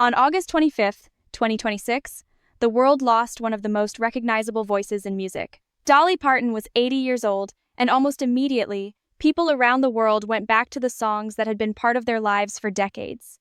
On August 25th, 2026, the world lost one of the most recognizable voices in music. Dolly Parton was 80 years old, and almost immediately, people around the world went back to the songs that had been part of their lives for decades.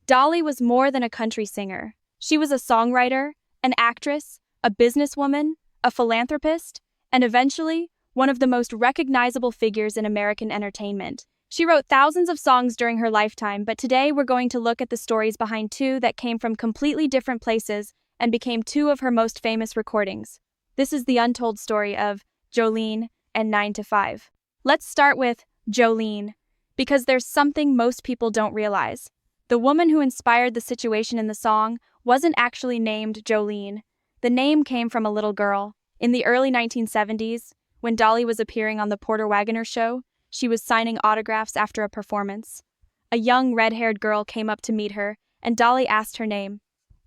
Dolly was more than a country singer. She was a songwriter, an actress, a businesswoman, a philanthropist, and eventually, one of the most recognizable figures in American entertainment. She wrote thousands of songs during her lifetime, but today we're going to look at the stories behind two that came from completely different places and became two of her most famous recordings. This is the untold story of Jolene and 9 to 5. Let's start with Jolene, because there's something most people don't realize. The woman who inspired the situation in the song wasn't actually named Jolene. The name came from a little girl. In the early 1970s, when Dolly was appearing on the Porter Wagoner show, she was signing autographs after a performance. A young red-haired girl came up to meet her, and Dolly asked her name.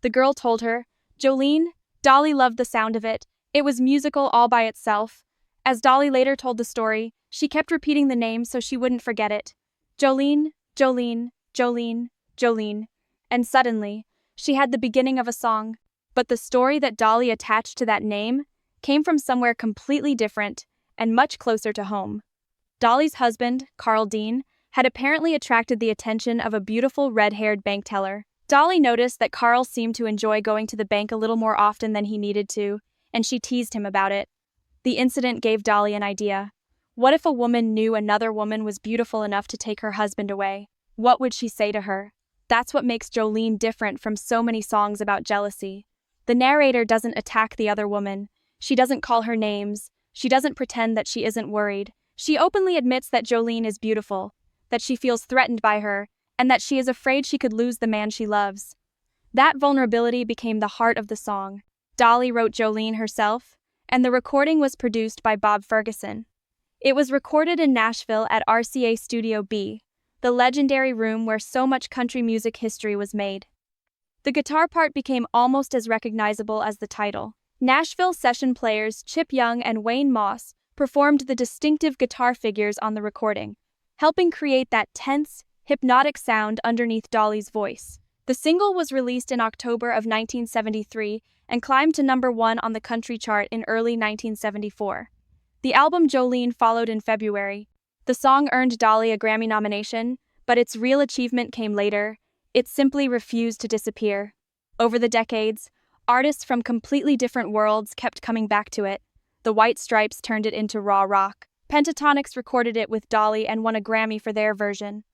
The girl told her, "Jolene." Dolly loved the sound of it. It was musical all by itself. As Dolly later told the story, she kept repeating the name so she wouldn't forget it. Jolene, Jolene, Jolene, Jolene. And suddenly, she had the beginning of a song. But the story that Dolly attached to that name came from somewhere completely different and much closer to home. Dolly's husband, Carl Dean, had apparently attracted the attention of a beautiful red-haired bank teller. Dolly noticed that Carl seemed to enjoy going to the bank a little more often than he needed to, and she teased him about it. The incident gave Dolly an idea. What if a woman knew another woman was beautiful enough to take her husband away? What would she say to her? That's what makes Jolene different from so many songs about jealousy. The narrator doesn't attack the other woman. She doesn't call her names. She doesn't pretend that she isn't worried. She openly admits that Jolene is beautiful, that she feels threatened by her, and that she is afraid she could lose the man she loves. That vulnerability became the heart of the song. Dolly wrote Jolene herself, and the recording was produced by Bob Ferguson. It was recorded in Nashville at RCA Studio B, the legendary room where so much country music history was made. The guitar part became almost as recognizable as the title. Nashville session players Chip Young and Wayne Moss performed the distinctive guitar figures on the recording, helping create that tense, hypnotic sound underneath Dolly's voice. The single was released in October of 1973 and climbed to #1 on the country chart in early 1974. The album Jolene followed in February. The song earned Dolly a Grammy nomination, but its real achievement came later. It simply refused to disappear. Over the decades, artists from completely different worlds kept coming back to it. The White Stripes turned it into raw rock. Pentatonix recorded it with Dolly and won a Grammy for their version.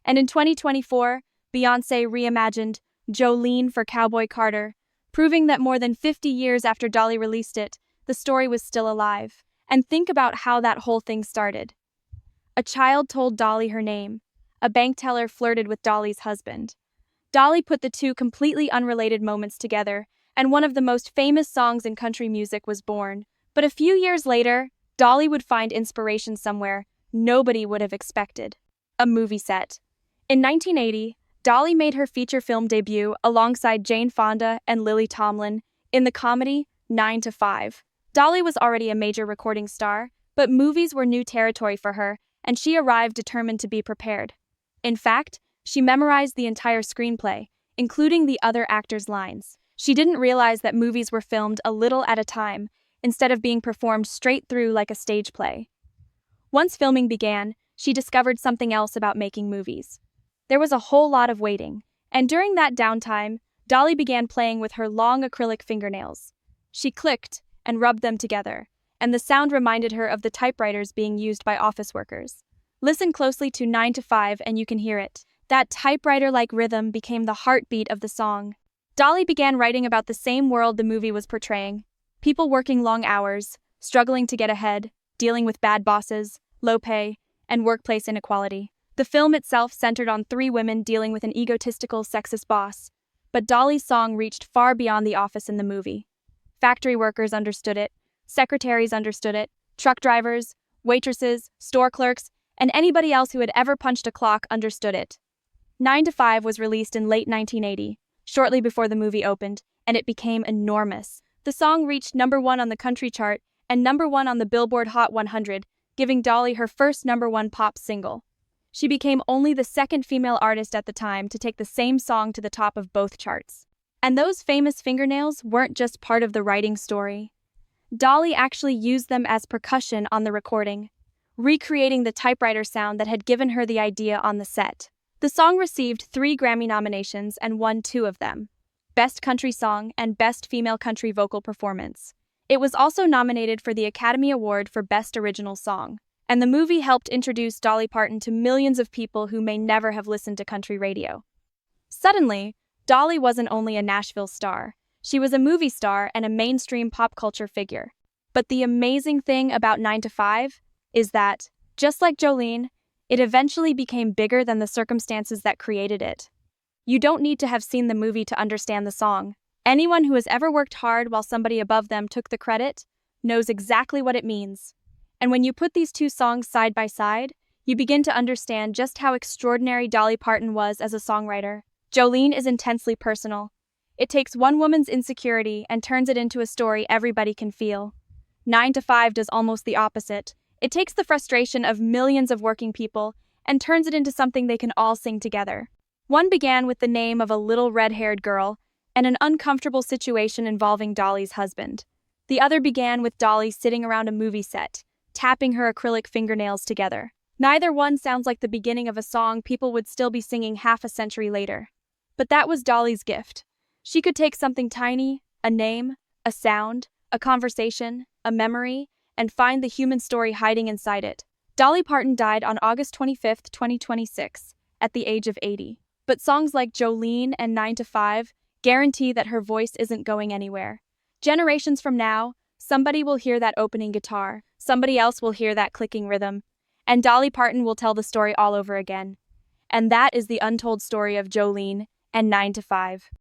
And in 2024, Beyoncé reimagined Jolene for Cowboy Carter, proving that more than 50 years after Dolly released it, the story was still alive. And think about how that whole thing started. A child told Dolly her name. A bank teller flirted with Dolly's husband. Dolly put the two completely unrelated moments together, and one of the most famous songs in country music was born. But a few years later, Dolly would find inspiration somewhere nobody would have expected: a movie set. In 1980, Dolly made her feature film debut alongside Jane Fonda and Lily Tomlin in the comedy 9 to 5. Dolly was already a major recording star, but movies were new territory for her, and she arrived determined to be prepared. In fact, she memorized the entire screenplay, including the other actors' lines. She didn't realize that movies were filmed a little at a time, instead of being performed straight through like a stage play. Once filming began, she discovered something else about making movies. There was a whole lot of waiting, and during that downtime, Dolly began playing with her long acrylic fingernails. She clicked and rubbed them together, and the sound reminded her of the typewriters being used by office workers. Listen closely to 9 to 5 and you can hear it. That typewriter-like rhythm became the heartbeat of the song. Dolly began writing about the same world the movie was portraying. People working long hours, struggling to get ahead, dealing with bad bosses, low pay, and workplace inequality. The film itself centered on 3 women dealing with an egotistical, sexist boss. But Dolly's song reached far beyond the office in the movie. Factory workers understood it, secretaries understood it, truck drivers, waitresses, store clerks, and anybody else who had ever punched a clock understood it. 9 to 5 was released in late 1980, shortly before the movie opened, and it became enormous. The song reached #1 on the country chart and #1 on the Billboard Hot 100, giving Dolly her first #1 pop single. She became only the second female artist at the time to take the same song to the top of both charts. And those famous fingernails weren't just part of the writing story. Dolly actually used them as percussion on the recording, recreating the typewriter sound that had given her the idea on the set. The song received 3 Grammy nominations and won 2 of them: Best Country Song and Best Female Country Vocal Performance. It was also nominated for the Academy Award for Best Original Song. And the movie helped introduce Dolly Parton to millions of people who may never have listened to country radio. Suddenly, Dolly wasn't only a Nashville star. She was a movie star and a mainstream pop culture figure. But the amazing thing about 9 to 5 is that, just like Jolene, it eventually became bigger than the circumstances that created it. You don't need to have seen the movie to understand the song. Anyone who has ever worked hard while somebody above them took the credit knows exactly what it means. And when you put these 2 songs side by side, you begin to understand just how extraordinary Dolly Parton was as a songwriter. Jolene is intensely personal. It takes one woman's insecurity and turns it into a story everybody can feel. 9 to 5 does almost the opposite. It takes the frustration of millions of working people and turns it into something they can all sing together. One began with the name of a little red-haired girl and an uncomfortable situation involving Dolly's husband. The other began with Dolly sitting around a movie set, tapping her acrylic fingernails together. Neither one sounds like the beginning of a song people would still be singing half a century later. But that was Dolly's gift. She could take something tiny, a name, a sound, a conversation, a memory, and find the human story hiding inside it. Dolly Parton died on August 25, 2026, at the age of 80. But songs like Jolene and 9 to 5 guarantee that her voice isn't going anywhere. Generations from now, somebody will hear that opening guitar, somebody else will hear that clicking rhythm, and Dolly Parton will tell the story all over again. And that is the untold story of Jolene and 9 to 5.